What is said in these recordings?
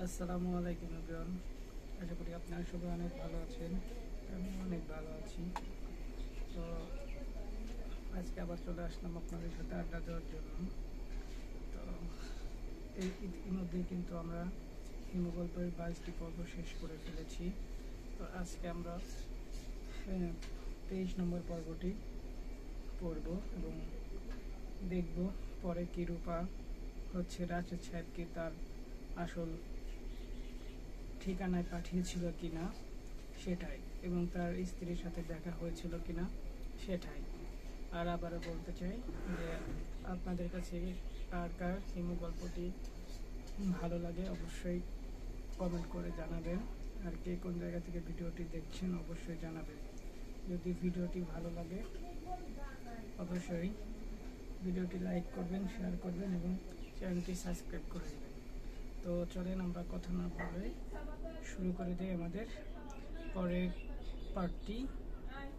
আসসালামু আলাইকুম এভরিওয়ান। আশা করি আপনারা সবাই অনেক ভালো আছেন। আমি অনেক ভালো আছি। তো আজকে আবার চলে আসলাম আপনাদের সাথে আড্ডা দেওয়ার জন্য। তো এই ইতিমধ্যে কিন্তু আমরা হিমগল্পের 22টি পর্ব শেষ করে ফেলেছি। তো আজকে আমরা 23 নম্বর পর্বটি পড়ব এবং দেখব পরে কি রূপা হচ্ছে রাশেদ সাহেবকে তার আসল ঠিকানায় পাঠিয়েছিল কিনা সেটাই, এবং তার স্ত্রীর সাথে দেখা হয়েছিল কিনা সেটাই। আর আবারও বলতে চাই যে আপনাদের কাছে কার কার হিমু গল্পটি ভালো লাগে অবশ্যই কমেন্ট করে জানাবেন। আর কে কোন জায়গা থেকে ভিডিওটি দেখছেন অবশ্যই জানাবেন। যদি ভিডিওটি ভালো লাগে অবশ্যই ভিডিওটি লাইক করবেন, শেয়ার করবেন এবং চ্যানেলটি সাবস্ক্রাইব করে দেবেন। তো চলেন আমরা কথা না বলে শুরু করে দিই আমাদের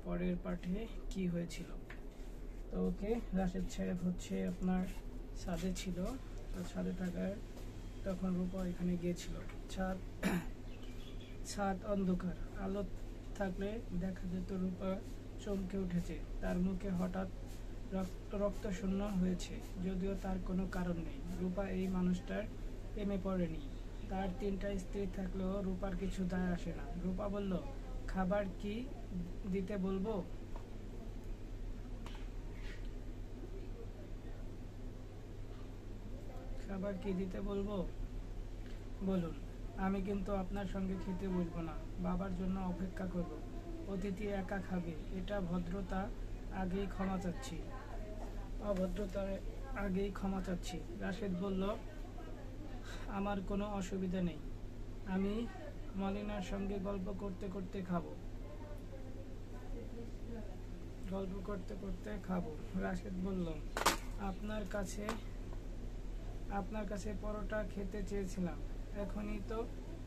পরের পার্টে কি হয়েছিল। তো ওকে, রাশেদ সাহেব হচ্ছে আপনার ছাদে ছিল। তো ছাদে থাকার তখন রূপা এখানে গিয়েছিল। ছাদ অন্ধকার, আলো থাকলে দেখা যেত রূপা চমকে উঠেছে। তার মুখে হঠাৎ রক্ত শূন্য হয়েছে, যদিও তার কোনো কারণ নেই। রূপা এই মানুষটার প্রেমে পড়েনি। তার 3টা স্ত্রী থাকলেও রূপার কিছু দায় আসে না। রূপা বলল, খাবার কি দিতে বলবো? খাবার কি দিতে বলবো বলুন। আমি কিন্তু আপনার সঙ্গে খেতে বসবো না, বাবার জন্য অপেক্ষা করব। অতিথি একা খাবে, এটা অভদ্রতার আগেই ক্ষমা চাচ্ছি। রাশেদ বলল, আমার কোনো অসুবিধা নেই, আমি মলিনার সঙ্গে গল্প করতে করতে খাবো। রাশেদ বলল, আপনার কাছে পরোটা খেতে চেয়েছিলাম, এখনই তো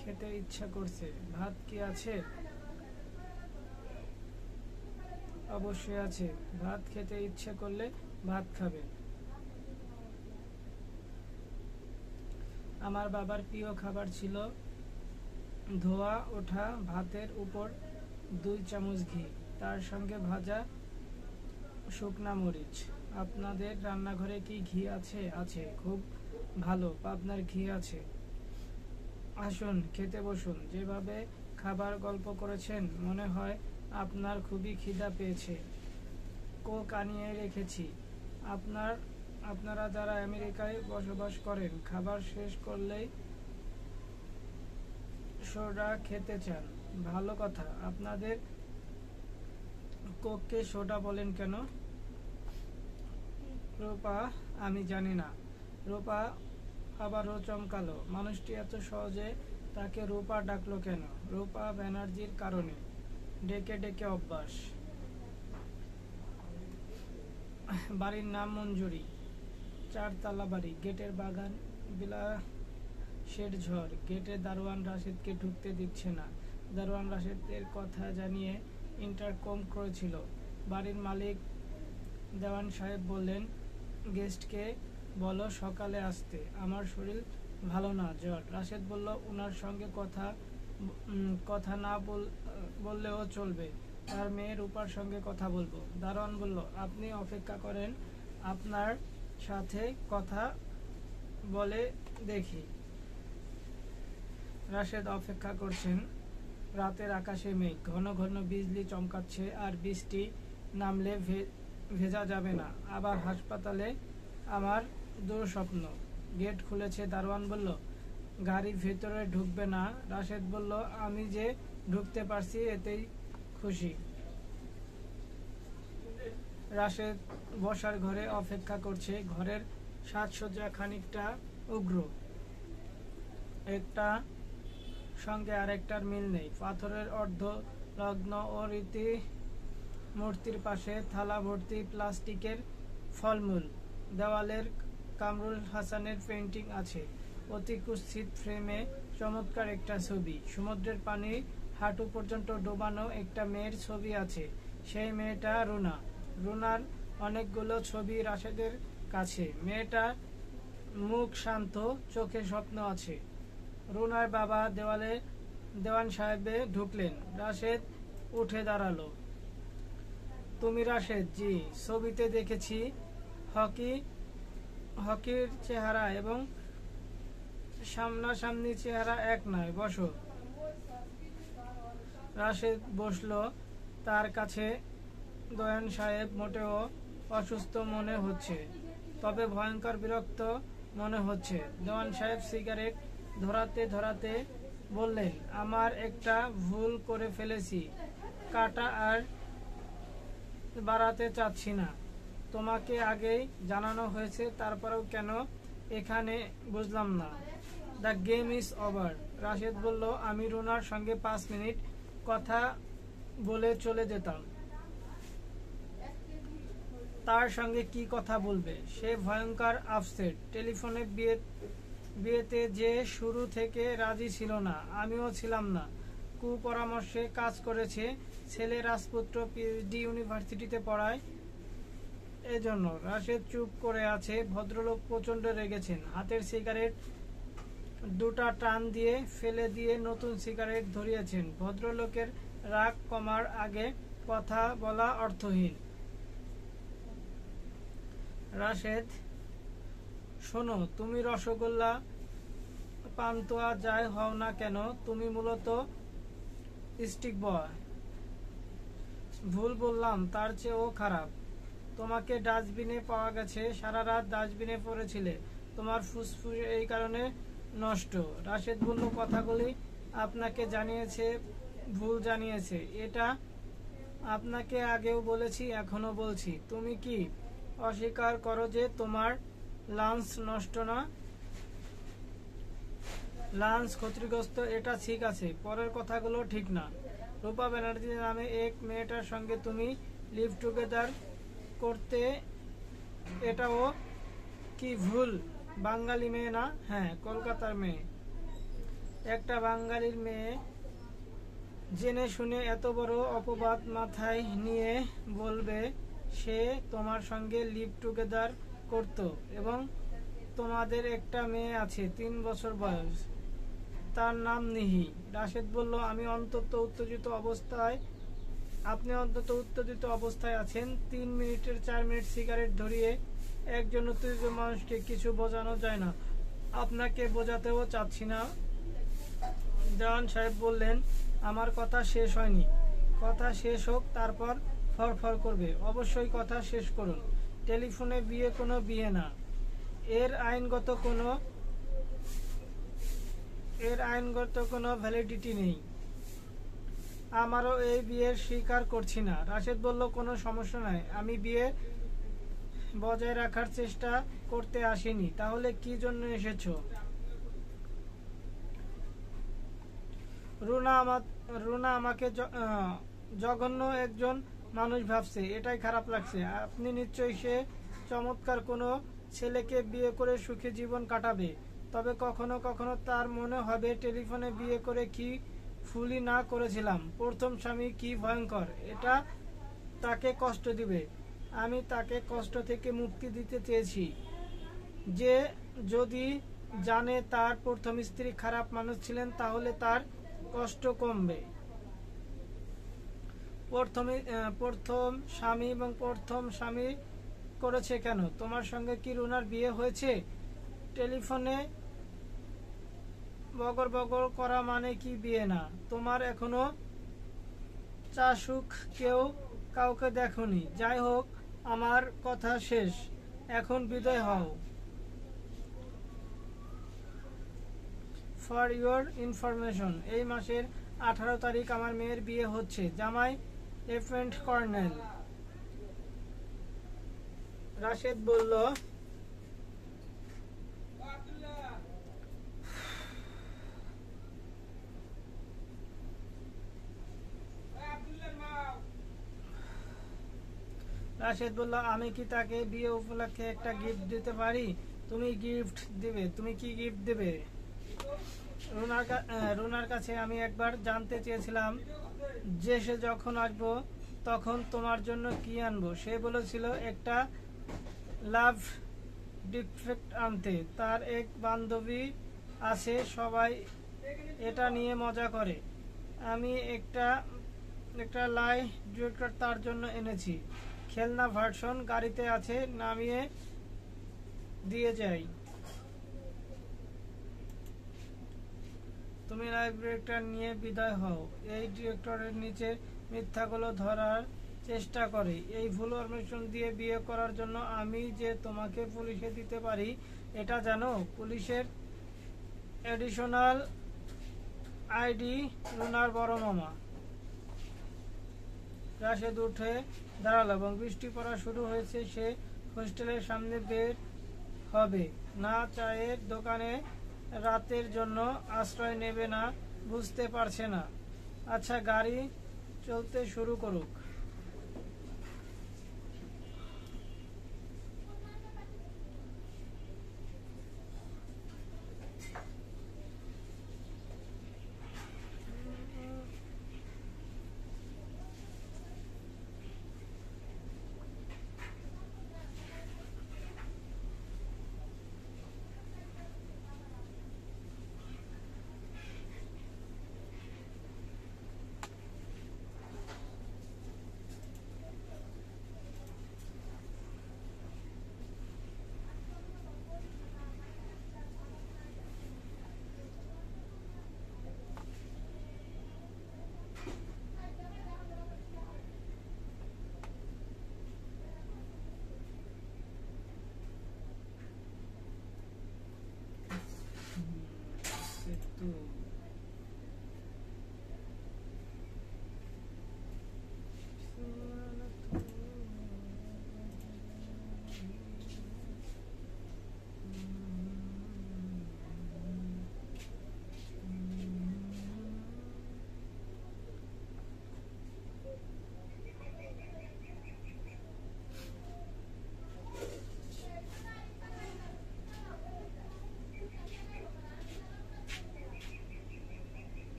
খেতে ইচ্ছা করছে। ভাত কি আছে? অবশ্যই আছে, ভাত খেতে ইচ্ছে করলে ভাত খাবে। আমার বাবার প্রিয় খাবার ছিল ধোয়া ওঠা ভাতের উপর 2 চামচ ঘি, তার সঙ্গে ভাজা শুকনা মরিচ। আপনাদের রান্নাঘরে কি ঘি আছে? আছে, খুব ভালো পাবনার ঘি আছে। আসুন, খেতে বসুন। যেভাবে খাবার গল্প করেছেন মনে হয় আপনার খুবই খিদা পেয়েছে। কোক আনিয়ে রেখেছি। আপনারা যারা আমেরিকায় বসবাস করেন, খাবার শেষ করলেই সোডা খেতে চান। ভালো কথা, আপনাদের কোককে সোডা বলেন কেন? রূপা, আমি জানি না। রূপা আবারও চমকালো। মানুষটি এত সহজে তাকে রূপা ডাকলো কেন? রূপা ব্যানার্জির কারণে। ডেকে ডেকে অভ্যাস। বাড়ির নাম মঞ্জুরি, 4 তলা বাড়ি, গেটের বাগান বিলাসের ঝড়। গেটে দারোয়ান রাশেদকে ঢুকতে দিচ্ছে না। দারোয়ান রাশেদের কথা জানিয়ে ইন্টারকম করেছিল। বাড়ির মালিক দেওয়ান সাহেব বললেন, গেস্টকে বলো সকালে আসতে, আমার শরীর ভালো না, জ্বর। রাশেদ বলল, ওনার সঙ্গে কথা না বললেও চলবে, তার মেয়ে রূপার সঙ্গে কথা বলবো। দারোয়ান বলল, আপনি অপেক্ষা করেন, আপনার সাথে কথা বলে দেখি। রাশেদ অপেক্ষা করছেন। রাতের আকাশে মেঘ, ঘন ঘন বিজলি চমকাচ্ছে, আর বৃষ্টি নামলে ভেজা যাবে না। আবার হাসপাতালে আমার দুঃস্বপ্ন। গেট খুলেছে। দারোয়ান বলল, গাড়ি ভেতরে ঢুকবে না। রাশেদ বলল, আমি যে ঢুকতে পারছি এতেই খুশি। রাশেদ বসার ঘরে অপেক্ষা করছে। ঘরের সাজসজ্জা খানিকটা উগ্র, একটা সঙ্গে আরেকটার মিল নেই। পাথরের অর্ধলগ্ন ও রীতি মূর্তির পাশে থালা ভর্তি প্লাস্টিকের ফলমূল। দেওয়ালের কামরুল হাসানের পেন্টিং আছে। অতি কুৎসিত ফ্রেমে চমৎকার একটা ছবি। সমুদ্রের পানি হাঁটু পর্যন্ত ডোবানো একটা মেয়ের ছবি আছে। সেই মেয়েটা রুনা। রুনার অনেকগুলো ছবি রাশেদের কাছে। মেয়েটার মুখ শান্ত, চোখে স্বপ্ন আছে। রুনার বাবা দেওয়ান সাহেবে ঢুকলেন। রাশেদ উঠে দাঁড়ালো। তুমি রাশেদ? জি। ছবিতে দেখেছি। হকির চেহারা এবং সামনাসামনি চেহারা এক নয়। বসো। রাশেদ বসলো। তার কাছে দেওয়ান সাহেব মোটেও অসুস্থ মনে হচ্ছে, তবে ভয়ঙ্কর বিরক্ত মনে হচ্ছে। দেওয়ান সাহেব সিগারেট ধরাতে ধরাতে বললেন, আমার একটা ভুল করে ফেলেছি। কাটা আর বাড়াতে চাচ্ছি না। তোমাকে আগেই জানানো হয়েছে, তারপরেও কেন এখানে বুঝলাম না। The game is over. Rashed বলল, আমি রুনার সঙ্গে 5 মিনিট কথা বলে চলে যেতাম। তার সঙ্গে কি কথা বলবে? সে ভয়ঙ্কর আপসেট। টেলিফোনে বিয়েতে যে শুরু থেকে রাজি ছিল না, আমিও ছিলাম না। কুপরামর্শে কাজ করেছে। ছেলে রাজপুত্র পিএইচডি ইউনিভার্সিটিতে পড়ায়। এজন্য রাশেদ চুপ করে আছে। ভদ্রলোক প্রচন্ড রেগেছেন। হাতের সিগারেট দুটা টান দিয়ে ফেলে দিয়ে নতুন সিগারেট ধরিয়েছেন। ভদ্রলোকের রাগ কমার আগে কথা বলা অর্থহীন। রাশেদ, শোনো, তুমি রসগোল্লা, পান্তুয়া যাই হও না কেন, তুমি মূলত স্টিক বয়। ভুল বললাম? তার চেয়েও খারাপ। তোমাকে ডাস্টবিনে পাওয়া গেছে। সারা রাত ডাস্টবিনে পড়েছিলে। তোমার ফুসফুস এই কারণে নষ্ট। রাশেদ বলল, কথাগুলি আপনাকে জানিয়েছে, ভুল জানিয়েছে। এটা আপনাকে আগেও বলেছি, এখনো বলছি। তুমি কি অস্বীকার করো যে তোমার লাঞ্চ নষ্ট না? লাঞ্চ ক্ষতিগ্রস্ত, এটা ঠিক আছে। পরের কথাগুলো ঠিক না। রূপা ব্যানার্জি নামে এক মেয়েটার সঙ্গে তুমি লিভ টুগেদার করতে, এটাও কি ভুল? বাঙালি মেয়ে না? হ্যাঁ, কলকাতার মেয়ে। একটা বাঙালির মেয়ে জেনে শুনে এত বড় অপবাদ মাথায় নিয়ে বলবে সে তোমার সঙ্গে লিভ টুগেদার করত, এবং তোমাদের একটা মেয়ে আছে 3 বছর বয়স, তার নাম নিহি। রাশেদ বলল, আপনি অন্তত উত্তেজিত অবস্থায় আছেন। 3 মিনিটের 4 মিনিট সিগারেট ধরিয়ে একজন উত্তেজিত মানুষকে কিছু বোঝানো যায় না। আপনাকে বোঝাতেও চাচ্ছি না। দেওয়ান সাহেব বললেন, আমার কথা শেষ হয়নি। কথা শেষ হোক, তারপর ফরফর করবে। অবশ্যই কথা শেষ করুন। টেলিফোনে বিয়ে কোনো বিয়ে না। এর আইনগত কোনো ভ্যালিডিটি নেই। আমারও এই বিয়ের স্বীকার করছি না। রাশেদ বলল, কোনো সমস্যা নাই। আমি বিয়ে বজায় রাখার চেষ্টা করতে আসিনি। তাহলে কি জন্য এসেছো? রুনা আমাকে জঘন্য একজন মানুষ ভাবছে, এটাই খারাপ লাগছে। আপনি নিশ্চয়ই সে চমৎকার কোনো ছেলেকে বিয়ে করে সুখী জীবন কাটাবে। তবে কখনো কখনো তার মনে হবে টেলিফোনে বিয়ে করে কি ফুলি না করেছিলাম। প্রথম স্বামী কি ভয়ঙ্কর, এটা তাকে কষ্ট দিবে। আমি তাকে কষ্ট থেকে মুক্তি দিতে চেয়েছি। যে যদি জানে তার প্রথম স্ত্রী খারাপ মানুষ ছিলেন, তাহলে তার কষ্ট কমবে। প্রথম স্বামী এবং প্রথম স্বামী করেছে কেন? তোমার সঙ্গে কি রুনার বিয়ে হয়েছে? টেলিফোনে বগর বগর করা মানে কি বিয়ে না? তোমার এখনো চাশুক কাউকে দেখোনি। যাই হোক, আমার কথা শেষ। এখন বিদায় হও। ফর ইউর ইনফরমেশন, এই মাসের 18 তারিখ আমার মেয়ের বিয়ে হচ্ছে। জামাই লেফটেন্যান্ট কর্নেল। রাশেদ বলল, আমি কি তাকে বিয়ে উপলক্ষে একটা গিফট দিতে পারি? তুমি কি গিফট দেবে? রুনার কাছে আমি একবার জানতে চেয়েছিলাম যে সে যখন আসবো তখন তোমার জন্য কি আনবো। সে বলেছিল একটা লাভ ডিফেক্ট আনতে। তার এক বান্ধবী আছে, সবাই এটা নিয়ে মজা করে। আমি একটা একটা লাই ডিটেক্টর তার জন্য এনেছি। খেলনা ভার্সন গাড়িতে আছে, নামিয়ে দিয়ে যাই। তুমি লাই ডিটেক্টর নিয়ে বিদায় হও। এই ডিটেক্টরের নিচে মিথ্যাগুলো ধরার চেষ্টা করে। এই ভুল ইনফরমেশন দিয়ে বিয়ে করার জন্য আমি যে তোমাকে পুলিশে দিতে পারি এটা জানো? পুলিশের এডিশনাল আইডি রুনার বড় মামা। রাশেদ উঠে দাঁড়ালো এবং বৃষ্টি পড়া শুরু হয়েছে। সে হোস্টেলের সামনে বের হবে না। চায়ের দোকানে রাতের জন্য আশ্রয় নেবে না, বুঝতে পারছে না। আচ্ছা, গাড়ি চলতে শুরু করুক।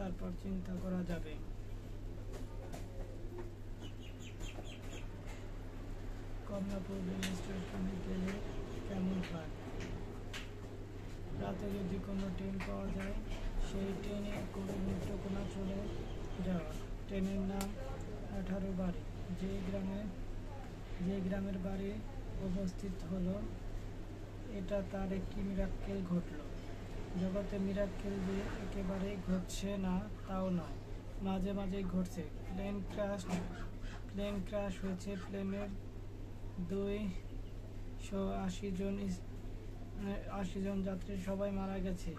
তারপর চিন্তা করা যাবে। কমলাপুর রেল স্টেশনে গেলে কেমন হয়? রাতে যদি কোনো ট্রেন পাওয়া যায়, সেই ট্রেনে করে নেত্রকোনা চলে যাওয়া। ট্রেনের নাম 18 বাড়ি। যে গ্রামের বাড়ি উপস্থিত হলো, এটা তার একটি মিরাক্কেল ঘটল। জগতে মিরাক্কেল যে একেবারে ঘটছে না তাও নয়, মাঝে মাঝেই ঘটছে। প্লেন ক্র্যাশ হয়েছে, প্লেনের 280 জন যাত্রী সবাই মারা গেছে,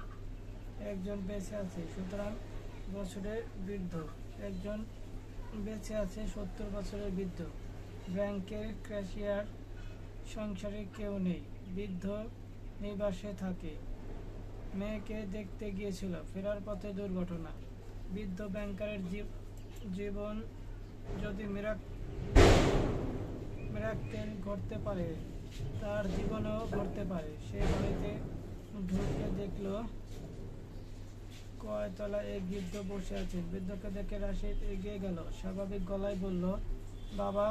একজন বেঁচে আছে 17 বছরের বৃদ্ধ, একজন বেঁচে আছে 70 বছরের বৃদ্ধ। ব্যাংকের ক্যাশিয়ার, সংসারে কেউ নেই, বৃদ্ধ নিবাসে থাকে, মেয়েকে দেখতে গিয়েছিল, ফেরার পথে দুর্ঘটনা। বৃদ্ধ ব্যাংকারের জীবন যদি মিরাক্কেল ঘটতে পারে, তার জীবনেও ঘটতে পারে। সে বাড়িতে ঢুকে দেখল কয়তলা এক বৃদ্ধ বসে আছেন। বৃদ্ধকে দেখে রাশেদ এগিয়ে গেল, স্বাভাবিক গলায় বলল, বাবা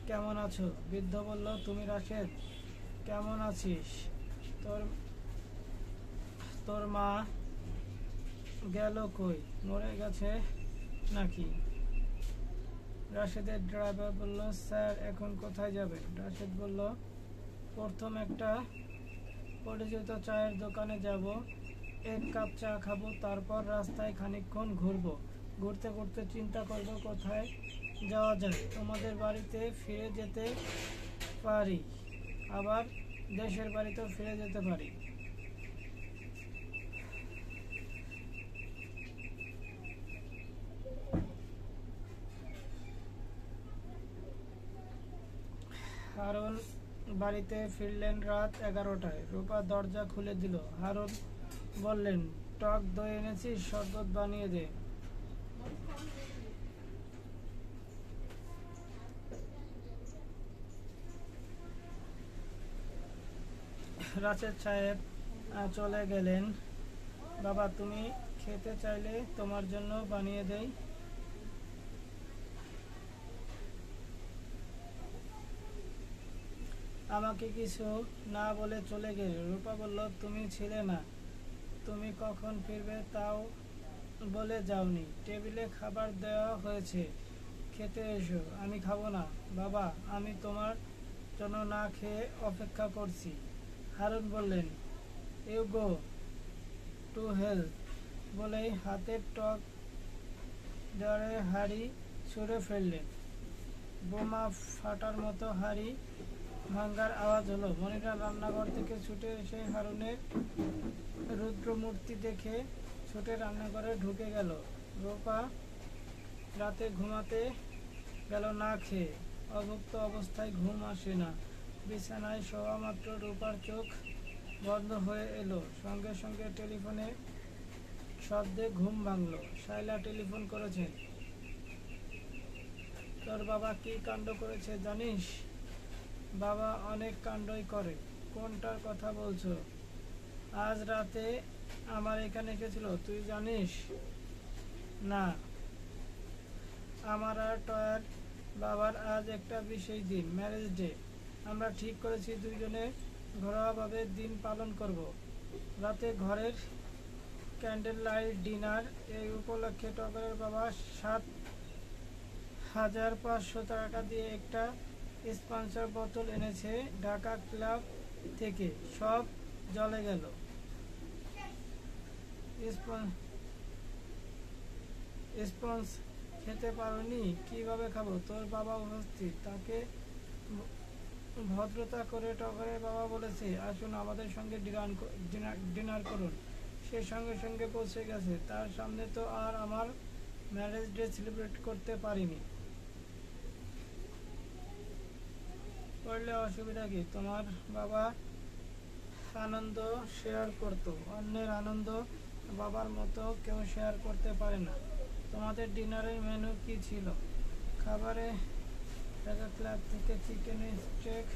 কেমন আছো? বৃদ্ধ বলল, তুমি রাশেদ, কেমন আছিস? তোর মা গেল কই? মরে গেছে নাকি? রাশেদের ড্রাইভার বলল, স্যার এখন কোথায় যাবেন? রাশেদ বলল, প্রথম একটা পরিচিত চায়ের দোকানে যাব, 1 কাপ চা খাবো, তারপর রাস্তায় খানিকক্ষণ ঘুরবো। ঘুরতে ঘুরতে চিন্তা করব কোথায় যাওয়া যায়। তোমাদের বাড়িতে ফিরে যেতে পারি, আবার দেশের বাড়িতেও ফিরে যেতে পারি। হারুন বাড়িতে ফিরলেন রাত 11টায়। রূপা দরজা খুলে দিল। হারুন বললেন, টক দই এনেছিস, শরবত বানিয়ে দে। রাশেদ সাহেব চলে গেলেন। বাবা, তুমি খেতে চাইলে তোমার জন্য বানিয়ে দেই। আমাকে কিছু না বলে চলে গেলে। রূপা বলল, তুমি ছিলে না, তুমি কখন ফিরবে তাও বলে যাওনি। টেবিলে খাবার দেওয়া হয়েছে, খেতে এসো। আমি খাবো না বাবা, আমি তোমার জন্য না খেয়ে অপেক্ষা করছি। হারুন বললেন, ইউ গো টু হেল বলেই হাতের টক দেওয়ারে হাঁড়ি ছুঁড়ে ফেললেন। বোমা ফাটার মতো হাঁড়ি ভাঙ্গার আওয়াজ হলো। মনিরা রান্নাঘর থেকে ছুটে এসে হারুনের রুদ্রমূর্তি দেখে ছুটে রান্নাঘরে ঢুকে গেল। রূপা রাতে ঘুমাতে গেল না খেয়ে। অভুক্ত অবস্থায় ঘুম আসে না। বিছানায় শোয়া মাত্র রূপার চোখ বন্ধ হয়ে এলো। সঙ্গে সঙ্গে টেলিফোনে শব্দে ঘুম ভাঙল। শাইলা টেলিফোন করেছেন। তোর বাবা কি কাণ্ড করেছে জানিস? বাবা অনেক কাণ্ডই করে। কোনটার কথা বলছো? আজ রাতে আমার এখানে এসেছিল, তুই জানিস না? আমার আর টয়ার বাবার আজ একটা বিশেষ দিন, ম্যারেজ ডে। আমরা ঠিক করেছি দুইজনে ঘরোয়াভাবে দিন পালন করব। রাতে ঘরের ক্যান্ডেল লাইট ডিনার। এই উপলক্ষে টগরের বাবা 7,500 টাকা দিয়ে একটা স্পন্সর বোতল এনেছে ঢাকা ক্লাব থেকে। সব জলে গেল। স্পঞ্জ খেতে পারোনি? কিভাবে খাবো? তোর বাবা উপস্থিত, তাকে ভদ্রতা করে টগরের বাবা বলেছে, আসুন আমাদের সঙ্গে ডিনার করুন। সে সঙ্গে সঙ্গে পৌঁছে গেছে। তার সামনে তো আর আমার ম্যারেজ ডে সেলিব্রেট করতে পারিনি। করলে অসুবিধা কি? তোমার বাবা আনন্দ শেয়ার করতো, অন্যের আনন্দ বাবার মতো কেউ শেয়ার করতে পারে না। তোমাদের ডিনারের মেনু কি ছিল? খাবারে ঢাকা ক্লাব থেকে চিকেন স্টেক,